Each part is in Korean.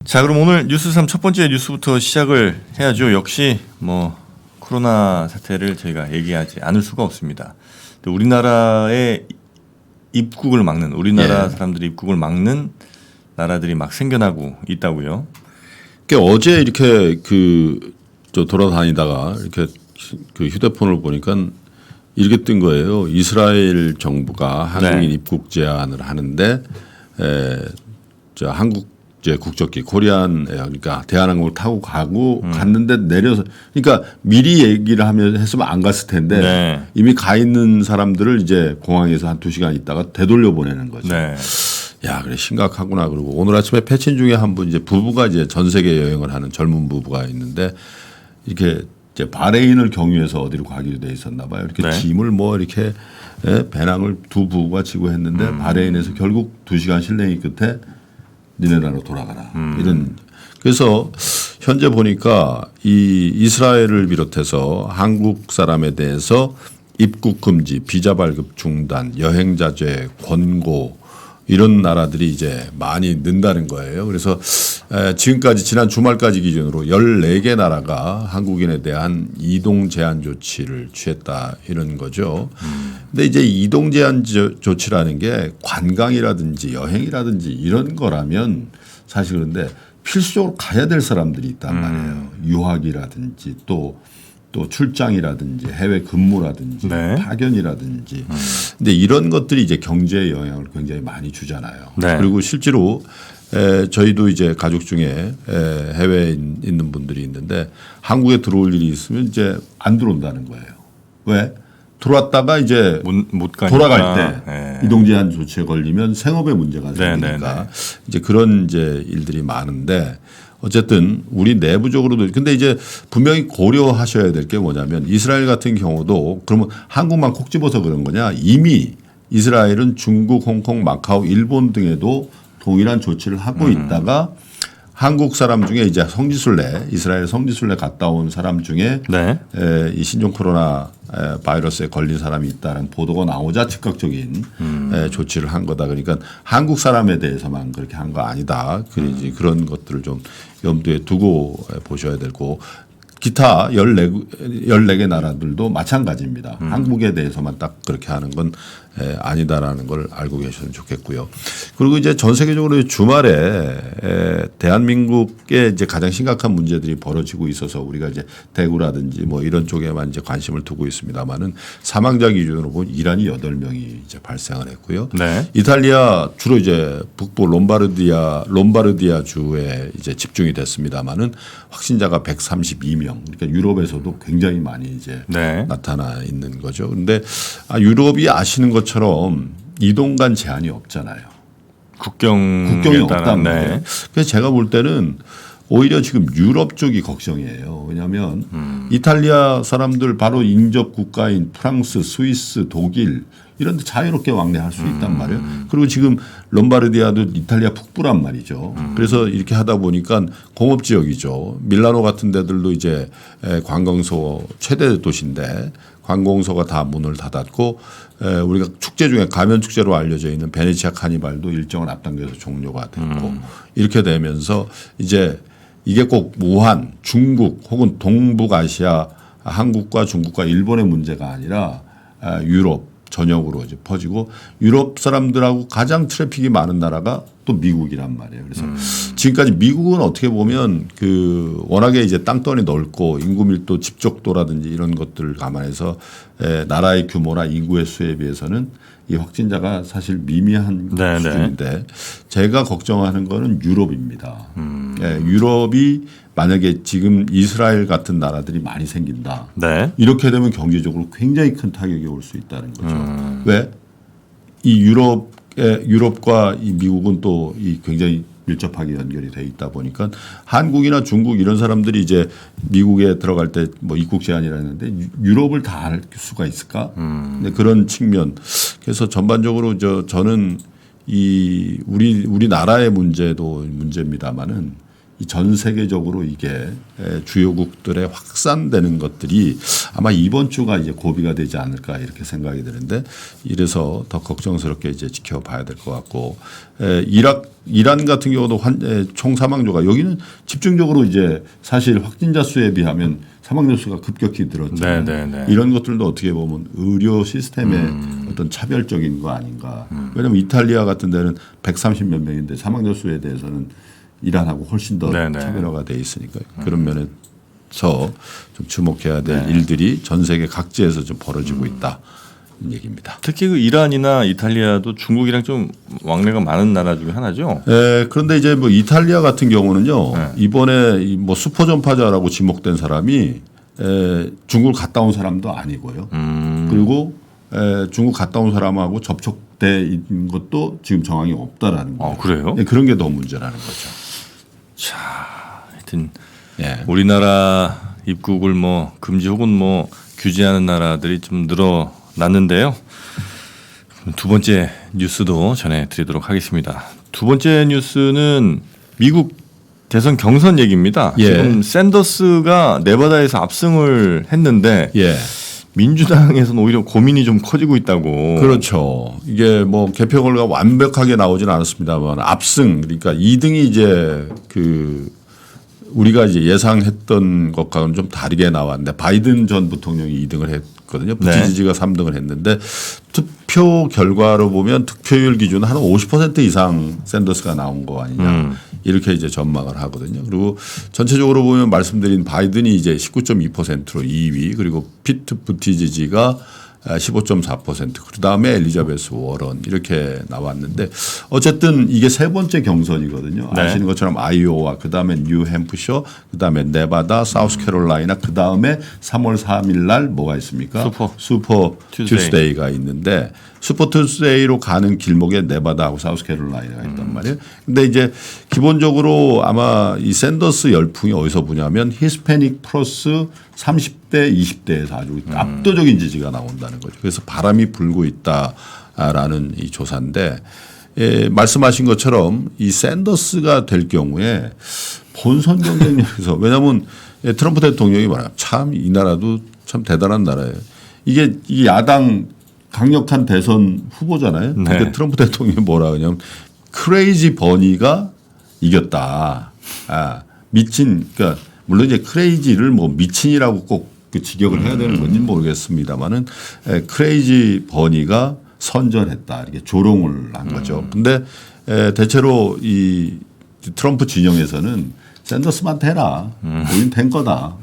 자, 그럼 오늘 뉴스3 첫 번째 뉴스부터 시작을 해야죠. 역시 코로나 사태를 저희가 얘기하지 않을 수가 없습니다. 우리나라의 입국을 막는 우리나라 사람들이 입국을 막는 나라들이 막 생겨나고 있다고요. 어제 이렇게 돌아다니다가 이렇게 휴대폰을 보니까 이렇게 뜬 거예요. 이스라엘 정부가 한국인 입국 제한을 하는데 한국 국적기 코리안 그러니까 대한항공을 타고 갔는데 내려서 그러니까 미리 얘기를 했으면 안 갔을 텐데 이미 가 있는 사람들을 이제 공항에서 한 2시간 있다가 되돌려 보내는 거죠. 야, 그래 심각하구나. 그리고 오늘 아침에 패친 중에 한 분 이제 부부가 이제 전 세계 여행을 하는 젊은 부부가 있는데 이렇게 이제 바레인을 경유해서 어디로 가기로 돼 있었나 봐요. 이렇게 짐을 이렇게 배낭을 두 부부가 지고 했는데 바레인에서 결국 2시간 실랭이 끝에 니네 나라로 돌아가라. 이런. 그래서 현재 보니까 이 이스라엘을 비롯해서 한국 사람에 대해서 입국 금지, 비자 발급 중단, 여행 자제 권고 이런 나라들이 이제 많이 는다는 거예요. 그래서 지금까지 지난 주말까지 기준으로 14개 나라가 한국인에 대한 이동 제한 조치를 취했다 이런 거죠. 근데 이제 이동 제한 조치라는 게 관광이라든지 여행이라든지 이런 거라면 사실 그런데 필수적으로 가야 될 사람들이 있단 말이에요. 유학이라든지 또 출장이라든지 해외 근무라든지 파견이라든지. 근데 이런 것들이 이제 경제에 영향을 굉장히 많이 주잖아요. 그리고 실제로 저희도 이제 가족 중에 해외에 있는 분들이 있는데 한국에 들어올 일이 있으면 이제 안 들어온다는 거예요. 왜? 들어왔다가 이제 못 돌아갈 때 이동 제한 조치에 걸리면 생업에 문제가 생기니까 이제 그런 이제 일들이 많은데 어쨌든 우리 내부적으로도 근데 이제 분명히 고려하셔야 될 게 뭐냐면 이스라엘 같은 경우도 그러면 한국만 콕 집어서 그런 거냐 이미 이스라엘은 중국, 홍콩, 마카오, 일본 등에도 동일한 조치를 하고 있다가 한국 사람 중에 이제 이스라엘 성지순례 갔다 온 사람 중에 이 신종 코로나 바이러스에 걸린 사람이 있다는 보도가 나오자 즉각적인 조치를 한 거다. 그러니까 한국 사람에 대해서만 그렇게 한 거 아니다. 그런 것들을 좀 염두에 두고 보셔야 되고 기타 14개 나라들도 마찬가지입니다. 한국에 대해서만 딱 그렇게 하는 건 아니다라는 걸 알고 계셨으면 좋겠고요. 그리고 이제 전 세계적으로 주말에 대한민국에 이제 가장 심각한 문제들이 벌어지고 있어서 우리가 이제 대구라든지 이런 쪽에만 이제 관심을 두고 있습니다만은 사망자 기준으로 보면 이란이 8명이 이제 발생을 했고요. 이탈리아 주로 이제 북부 롬바르디아 주에 이제 집중이 됐습니다만은 확진자가 132명. 그러니까 유럽에서도 굉장히 많이 이제 나타나 있는 거죠. 그런데 유럽이 아시는 것처럼 이동 간 제한이 없잖아요. 국경이 없단 말이에요. 그래서 제가 볼 때는 오히려 지금 유럽 쪽이 걱정이에요. 왜냐하면 이탈리아 사람들 바로 인접 국가인 프랑스, 스위스, 독일 이런 데 자유롭게 왕래할 수 있단 말이에요. 그리고 지금 롬바르디아도 이탈리아 북부란 말이죠. 그래서 이렇게 하다 보니까 공업 지역이죠. 밀라노 같은 데들도 이제 관광소 최대 도시인데 관공서가 다 문을 닫았고 우리가 축제 중에 가면 축제로 알려져 있는 베네치아 카니발도 일정을 앞당겨서 종료가 됐고 이렇게 되면서 이제 이게 꼭 우한, 중국 혹은 동북아시아 한국과 중국과 일본의 문제가 아니라 유럽 전역으로 이제 퍼지고 유럽 사람들하고 가장 트래픽이 많은 나라가 또 미국이란 말이에요. 그래서 지금까지 미국은 어떻게 보면 워낙에 이제 땅덩이 넓고 인구 밀도 집적도라든지 이런 것들을 감안해서 나라의 규모나 인구의 수에 비해서는 이 확진자가 사실 미미한 수준인데 제가 걱정하는 거는 유럽입니다. 유럽이 만약에 지금 이스라엘 같은 나라들이 많이 생긴다. 이렇게 되면 경제적으로 굉장히 큰 타격이 올 수 있다는 거죠. 왜? 이 유럽과 이 미국은 또 이 굉장히 밀접하게 연결이 돼 있다 보니까 한국이나 중국 이런 사람들이 이제 미국에 들어갈 때 입국 제한이라 했는데 유럽을 다 알 수가 있을까? 근데 그런 측면. 그래서 전반적으로 저는 이 우리나라의 문제도 문제입니다만은 이 전 세계적으로 이게 주요국들에 확산되는 것들이 아마 이번 주가 이제 고비가 되지 않을까 이렇게 생각이 드는데 이래서 더 걱정스럽게 이제 지켜봐야 될 것 같고 이란 같은 경우도 총 사망자가 여기는 집중적으로 이제 사실 확진자 수에 비하면 사망자 수가 급격히 늘었잖아요. 네. 이런 것들도 어떻게 보면 의료 시스템의 어떤 차별적인 거 아닌가. 왜냐하면 이탈리아 같은 데는 130몇 명인데 사망자 수에 대해서는 이란하고 훨씬 더 차별화가 돼 있으니까 그런 면에서 좀 주목해야 될 일들이 전 세계 각지에서 좀 벌어지고 있다. 얘기입니다. 특히 그 이란이나 이탈리아도 중국이랑 좀 왕래가 많은 나라 중에 하나죠. 그런데 이제 뭐 이탈리아 같은 경우는요. 이번에 뭐 슈퍼 전파자라고 지목된 사람이 중국을 갔다 온 사람도 아니고요. 그리고 중국 갔다 온 사람하고 접촉돼 있는 것도 지금 정황이 없다라는 거예요. 그래요? 그런 게 더 문제라는 거죠. 자, 하여튼 우리나라 입국을 뭐 금지 혹은 뭐 규제하는 나라들이 좀 늘어났는데요. 두 번째 뉴스도 전해드리도록 하겠습니다. 두 번째 뉴스는 미국 대선 경선 얘기입니다. 지금 샌더스가 네바다에서 압승을 했는데 민주당에서는 오히려 고민이 좀 커지고 있다고. 그렇죠. 이게 뭐 개표 결과가 완벽하게 나오지는 않았습니다만 압승 그러니까 2등이 이제 그 우리가 이제 예상했던 것과는 좀 다르게 나왔는데 바이든 전 부통령이 2등을 했거든요. 부티지지가 3등을 했는데 투표 결과로 보면 득표율 기준 한 50% 이상 샌더스가 나온 거 아니냐 이렇게 이제 전망을 하거든요. 그리고 전체적으로 보면 말씀드린 바이든이 이제 19.2%로 2위 그리고 피트 부티지지가 15.4% 그다음에 엘리자베스 워런 이렇게 나왔는데 어쨌든 이게 세 번째 경선이거든요. 아시는 것처럼 아이오와 그다음에 뉴햄프셔 그다음에 네바다 사우스캐롤라이나 그다음에 3월 3일 날 뭐가 있습니까? 슈퍼 투스데이가 있는데 슈퍼 투스데이로 가는 길목에 네바다하고 사우스캐롤라이나가 있단 말이에요. 근데 이제 기본적으로 아마 이 샌더스 열풍이 어디서 부냐면 히스패닉 플러스 30대 20대에서 아주 압도적인 지지가 나온다는 거죠. 그래서 바람이 불고 있다라는 이 조사인데 말씀하신 것처럼 이 샌더스가 될 경우에 본선 경쟁력에서 왜냐하면 트럼프 대통령이 말하면 참 이 나라도 참 대단한 나라예요. 이게 야당 강력한 대선 후보잖아요. 근데 트럼프 대통령이 뭐라 하냐면 크레이지 버니가 이겼다. 미친 그러니까 물론 이제 크레이지를 뭐 미친이라고 꼭 그 직역을 해야 되는 건지 모르겠습니다만은 크레이지 버니가 선전했다. 이렇게 조롱을 한 거죠. 근데 대체로 이 트럼프 진영에서는 샌더스만 해라. 우린 된 거다.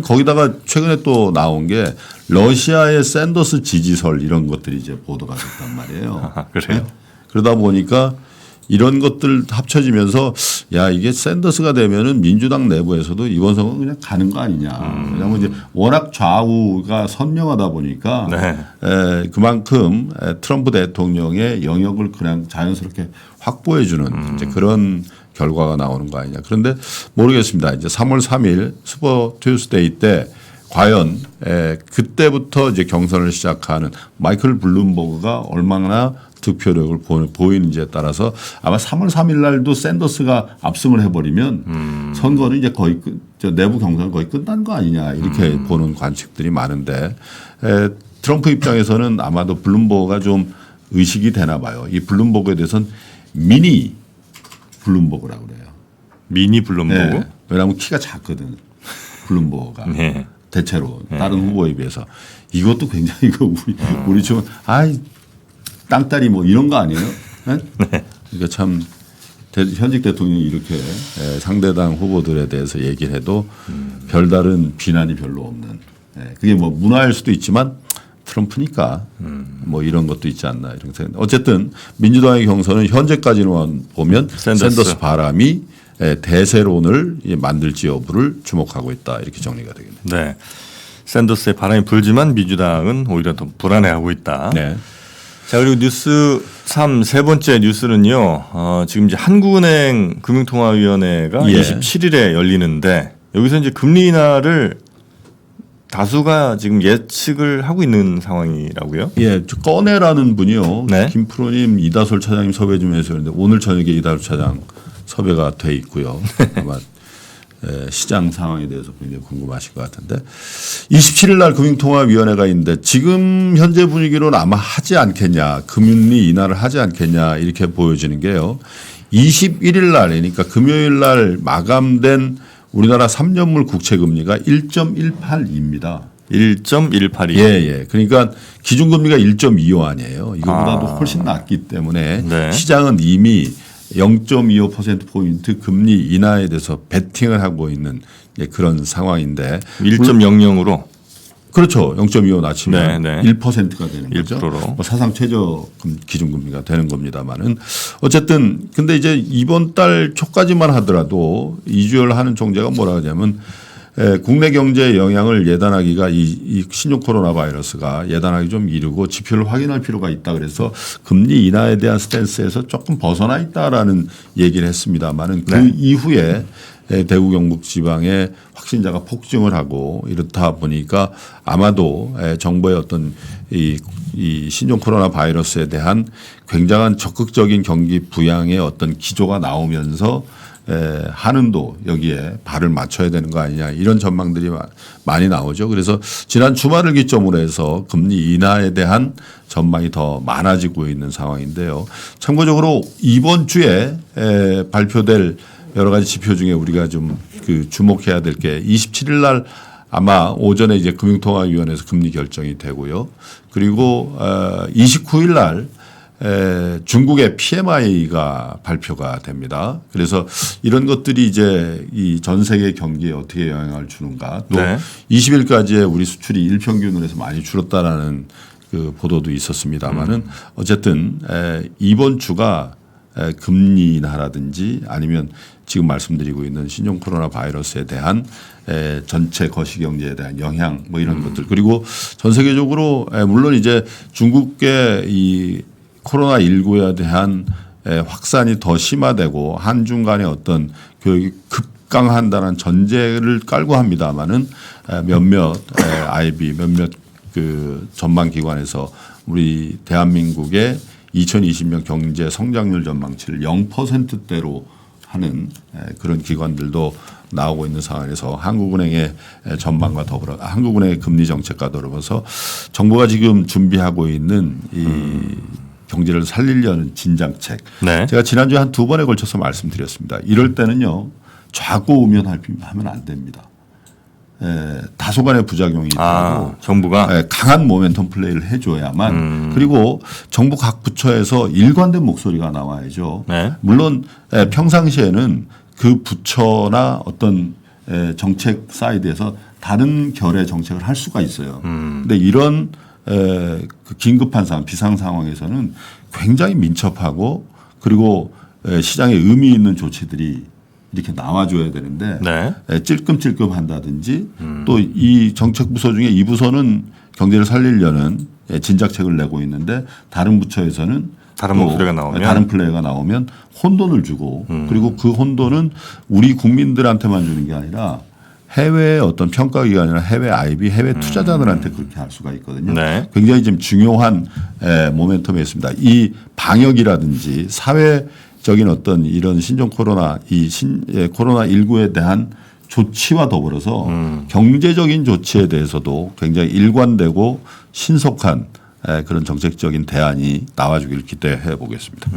거기다가 최근에 또 나온 게 러시아의 샌더스 지지설 이런 것들이 이제 보도가 됐단 말이에요. 그래요? 그러다 보니까 이런 것들 합쳐지면서 야 이게 샌더스가 되면은 민주당 내부에서도 이번 선거 그냥 가는 거 아니냐. 왜냐하면 이제 워낙 좌우가 선명하다 보니까 그만큼 트럼프 대통령의 영역을 그냥 자연스럽게 확보해주는 이제 그런 결과가 나오는 거 아니냐. 그런데 모르겠습니다. 이제 3월 3일 슈퍼 투스데이 때 과연 그때부터 이제 경선을 시작하는 마이클 블룸버그가 얼마나 득표력을 보이는지에 따라서 아마 3월 3일 날도 샌더스가 압승을 해버리면 선거는 이제 거의 내부 경선은 거의 끝난 거 아니냐 이렇게 보는 관측들이 많은데 트럼프 입장에서는 아마도 블룸버그가 좀 의식이 되나 봐요. 이 블룸버그에 대해서는 미니 블룸버그라고 그래요. 미니 블룸버그? 네. 왜냐하면 키가 작거든. 블룸버그가. 대체로 다른 후보에 비해서. 이것도 굉장히 우리 지금 땅따리 뭐 이런 거 아니에요? 네? 그러니까 참 현직 대통령이 이렇게 상대당 후보들에 대해서 얘기를 해도 별다른 비난이 별로 없는. 그게 뭐 문화일 수도 있지만 트럼프니까 뭐 이런 것도 있지 않나 이런 생각. 어쨌든 민주당의 경선은 현재까지는 보면 샌더스 바람이 대세론을 만들지 여부를 주목하고 있다 이렇게 정리가 되겠네요. 네, 샌더스의 바람이 불지만 민주당은 오히려 더 불안해하고 있다. 네. 자 그리고 뉴스 3 세 번째 뉴스는요. 지금 이제 한국은행 금융통화위원회가 27일에 열리는데 여기서 이제 금리 인하를 다수가 지금 예측을 하고 있는 상황이라고요? 예, 꺼내라는 분이요. 네. 김프로님, 이다솔 차장님 섭외 좀 해서 그런데 오늘 저녁에 이다솔 차장 섭외가 돼 있고요. 아마 시장 상황에 대해서 굉장히 궁금하실 것 같은데 27일 날 금융통화위원회가 있는데 지금 현재 분위기로는 아마 하지 않겠냐. 금리 인하를 하지 않겠냐 이렇게 보여지는 게요. 21일 날 그러니까 금요일 날 마감된 우리나라 3년물 국채금리가 1.18입니다. 1.182. 예. 그러니까 기준금리가 1.25 아니에요. 이거보다도 훨씬 낮기 때문에 네. 시장은 이미 0.25%포인트 금리 인하에 대해서 베팅을 하고 있는 그런 상황인데 1.00으로 그렇죠. 0.25 낮추면 네. 1%가 되는 거죠. 1%로. 뭐 사상 최저 기준금리가 되는 겁니다만은 어쨌든 근데 이제 이번 달 초까지만 하더라도 이주열 하는 총재가 뭐라 하냐면 국내 경제에 영향을 예단하기가 이 신종 코로나 바이러스가 예단하기 좀 이르고 지표를 확인할 필요가 있다 그래서 금리 인하에 대한 스탠스에서 조금 벗어나 있다라는 얘기를 했습니다만은 그 이후에 대구 경북 지방에 확진자가 폭증을 하고 이렇다 보니까 아마도 정부의 어떤 이 신종 코로나 바이러스에 대한 굉장한 적극적인 경기 부양의 어떤 기조가 나오면서 한은도 여기에 발을 맞춰야 되는 거 아니냐 이런 전망들이 많이 나오죠. 그래서 지난 주말을 기점으로 해서 금리 인하에 대한 전망이 더 많아지고 있는 상황인데요. 참고적으로 이번 주에 발표될 여러 가지 지표 중에 우리가 좀 주목해야 될 게 27일 날 아마 오전에 이제 금융통화위원회에서 금리 결정이 되고요. 그리고 29일 날 중국의 PMI가 발표가 됩니다. 그래서 이런 것들이 이제 이 전 세계 경기에 어떻게 영향을 주는가 또 20일까지의 우리 수출이 일평균으로 해서 많이 줄었다라는 그 보도도 있었습니다만은 어쨌든 이번 주가 금리 인하라든지 아니면 지금 말씀드리고 있는 신종 코로나 바이러스에 대한 전체 거시경제에 대한 영향 뭐 이런 것들 그리고 전 세계적으로 물론 이제 중국의 이 코로나19에 대한 확산이 더 심화되고 한중 간의 어떤 교육이 급강한다는 전제를 깔고 합니다마는 몇몇 IB 몇몇 그 전망기관에서 우리 대한민국의 2020년 경제 성장률 전망치를 0%대로 하는 그런 기관들도 나오고 있는 상황에서 한국은행의 전망과 더불어 한국은행의 금리 정책과 더불어서 정부가 지금 준비하고 있는 이 경제를 살리려는 진작책. 네. 제가 지난주에 한 두 번에 걸쳐서 말씀드렸습니다. 이럴 때는요. 좌고우면하면 안 됩니다. 다소간의 부작용이 있다고 정부가 강한 모멘텀 플레이를 해줘야만 그리고 정부 각 부처에서 일관된 목소리가 나와야죠. 네. 물론 평상시에는 그 부처나 어떤 정책 사이드에서 다른 결의 정책을 할 수가 있어요. 그런데 이런 그 긴급한 상황, 비상 상황에서는 굉장히 민첩하고 그리고 시장에 의미 있는 조치들이 이렇게 나와줘야 되는데 찔끔찔끔 한다든지 또 이 정책 부서 중에 이 부서는 경제를 살리려는 진작책을 내고 있는데 다른 부처에서는 다른 목소리가 나오면 다른 플레이가 나오면 혼돈을 주고 그리고 그 혼돈은 우리 국민들한테만 주는 게 아니라 해외의 어떤 평가기관이나 해외 IB, 해외 투자자들한테 그렇게 할 수가 있거든요. 네. 굉장히 지금 중요한 모멘텀이 있습니다. 이 방역이라든지 사회적인 어떤 이런 신종 코로나 코로나19에 대한 조치와 더불어서 경제적인 조치에 대해서도 굉장히 일관되고 신속한 그런 정책적인 대안이 나와주기를 기대해 보겠습니다.